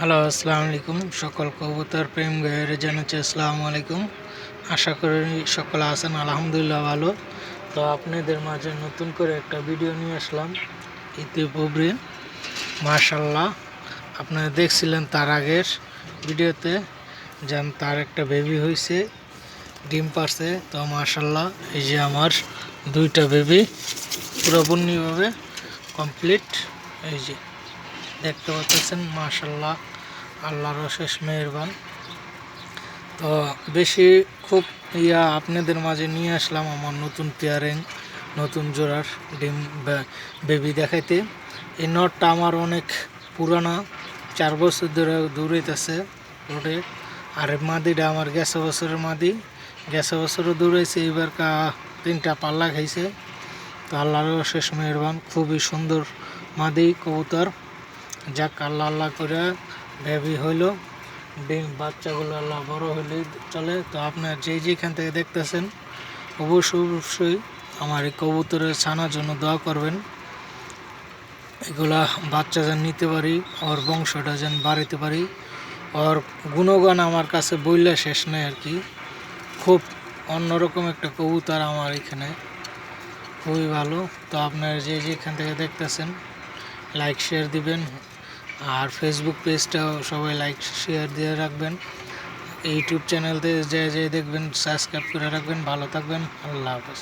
Hello, আসসালামু আলাইকুম। সকল কবুতর প্রেম গায়ের জানাচ্ছি আসসালামু আলাইকুম। আশা করি সকলে আছেন আলহামদুলিল্লাহ ভালো। তো আপনাদের মাঝে নতুন করে একটা ভিডিও নিয়ে আসলাম। ইতিপূর্বে মাশাআল্লাহ আপনারা দেখছিলেন তার আগের ভিডিওতে যেন তার একটা বেবি হয়েছে, ডিম পারছে। তো মাশাআল্লাহ এই যে আমার দুইটা বেবি পুরোপুরিভাবে কমপ্লিট। এই যে দেখতে পাচ্ছেন মাশাআল্লাহ, আল্লাহর অশেষ মেহেরবান। তো বেশি খুব আপনাদের মাঝে নিয়ে আসলাম আমার নতুন পেয়ারিং, নতুন জোড়ার ডিম বেবি দেখাইতে। এই নটটা আমার অনেক পুরানা, 4 বছর ধরে দৌড়াইতেছে রোডে। আর মাদিটা আমার গেছে বছরের মাদি, গেছে বছরও দৌড়াইছে, এবার 3টা পাল্লা খাইছে। তো আল্লাহর অশেষ মেহেরবান, খুবই সুন্দর মাদি কবুতর। যাক আল্লাহ আল্লাহ করে বেবি হইল, ডিম বাচ্চাগুলো আল্লাহ বড় হইলেই চলে। তো আপনার যেখান থেকে দেখতেছেন অবশ্যই আমার এই কবুতরের ছানার জন্য দোয়া করবেন। এগুলা বাচ্চা যেন নিতে পারি, ওর বংশটা যেন বাড়াইতে পারি। ওর গুণগান আমার কাছে বইলে শেষ নেই আর কি। খুব অন্যরকম একটা কবুতর আমার এখানে, খুবই ভালো। তো আপনার যেখান থেকে দেখতেছেন লাইক শেয়ার দিবেন, আর ফেসবুক পেজটাও সবাই লাইক শেয়ার দিয়ে রাখবেন। ইউটিউব চ্যানেলতে যে দেখবেন সাবস্ক্রাইব করে রাখবেন। ভালো থাকবেন, আল্লাহ হাফেজ।